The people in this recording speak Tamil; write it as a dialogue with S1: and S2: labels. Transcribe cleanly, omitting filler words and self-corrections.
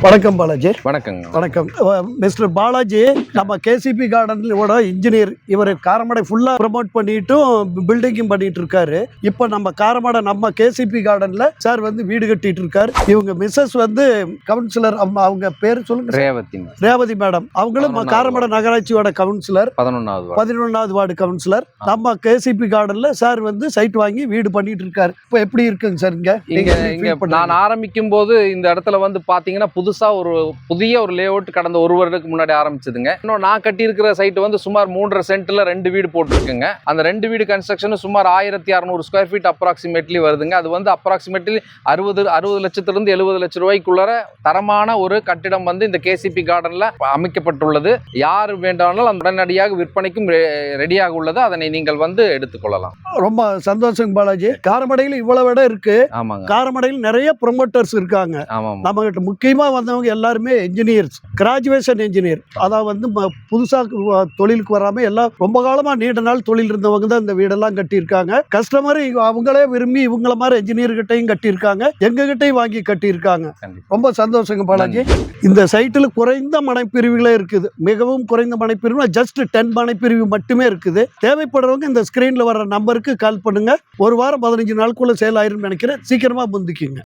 S1: வணக்கம் பாலாஜி.
S2: வணக்கங்க.
S1: வணக்கம் மிஸ்டர் பாலாஜி. நம்ம கேசிபி கார்டனோட இன்ஜினியர். இவர் காரமடை ஃபுல்லா ப்ரமோட் பண்ணிட்டும் பில்டிங்கும் பண்ணிட்டு இருக்காரு. இப்போ நம்ம காரமடை நம்ம கேசிபி கார்டன்ல சார் வந்து வீடு கட்டிட்டு இருக்காரு. இவங்க மிஸ்ஸஸ் வந்து கவுன்சிலர், அவங்க பேர் சொல்லுங்க. ரேவதி மேடம். அவங்களும் காரமடை நகராட்சியோட கவுன்சிலர், 11வது வார்டு கவுன்சிலர். நம்ம கேசிபி கார்டன்ல சார் வந்து சைட் வாங்கி வீடு பண்ணிட்டு இருக்காரு. இப்போ எப்படி இருக்குங்க சார்?
S2: இங்க நான் ஆரம்பிக்கும் போது இந்த இடத்துல வந்து பாத்தீங்கன்னா புதுசா புதிய ஒரு லேஅவுட் கடந்த ஒரு வருடத்துக்கு முன்னாடி ஆரம்பிச்சதுங்க. இன்னும் நான் கட்டியிருக்கிற சைட் வந்து சுமார் 3.5 சென்ட்ல 2 வீடு போட்டிருக்குங்க. அந்த 2 வீடு கன்ஸ்ட்ரக்ஷன் சுமார் 1600 ஸ்கொயர் ஃபீட் அப்ராக்சிமேட்லி வருதுங்க. அது வந்து அப்ராக்சிமேட்லி 60 லட்சத்திலிருந்து 70 லட்சம் ரூபாய்க்குள்ள தரமான ஒரு கட்டிடம் வந்து இந்த கேசிபி கார்டன்ல அமைக்கப்பட்டுள்ளது. யார் வேண்டாலும் அந்த உடனடியாக விற்பனைக்கும் ரெடியாக உள்ளது. அதனை நீங்கள் வந்து எடுத்துக்கொள்ளலாம்.
S1: ரொம்ப சந்தோஷம் பாலாஜி. காரமடையில் இவ்வளவு இடம் இருக்கு. காரமடையில் நிறைய ப்ரொமோட்டர்ஸ் இருக்காங்க. நம்ம கிட்ட முக்கியமா வந்தவங்க எல்லாருமே இன்ஜினியர்ஸ், கிராஜுவேஷன் இன்ஜினியர். அதாவது வந்து புதுசா தொழிலுக்கு வராம எல்லாம் ரொம்ப காலமா நீண்ட நாள் தொழில் இருந்தவங்க தான் இந்த வீடெல்லாம் கட்டியிருக்காங்க. கஸ்டமர் அவங்களே விரும்பி இவங்கள மாதிரி இன்ஜினியர் கிட்டையும் கட்டியிருக்காங்க, எங்க கிட்டையும் வாங்கி கட்டியிருக்காங்க. ரொம்ப சந்தோஷங்க பாலாஜி. இந்த சைட்டில் குறைந்த மனைப்பிரிவுகளே இருக்குது. மிகவும் குறைந்த மனைப்பிரிவு, ஜஸ்ட் 10 மனைப்பிரிவு மட்டுமே இருக்குது. தேவைப்படுறவங்க இந்த ஸ்கிரீன்ல வர நம்பருக்கு கால் பண்ணுங்க. ஒரு வாரம் 15 நாளுக்குள்ள சேல் ஆயிரும் நினைக்கிறேன். சீக்கிரமா முந்திக்குங்க.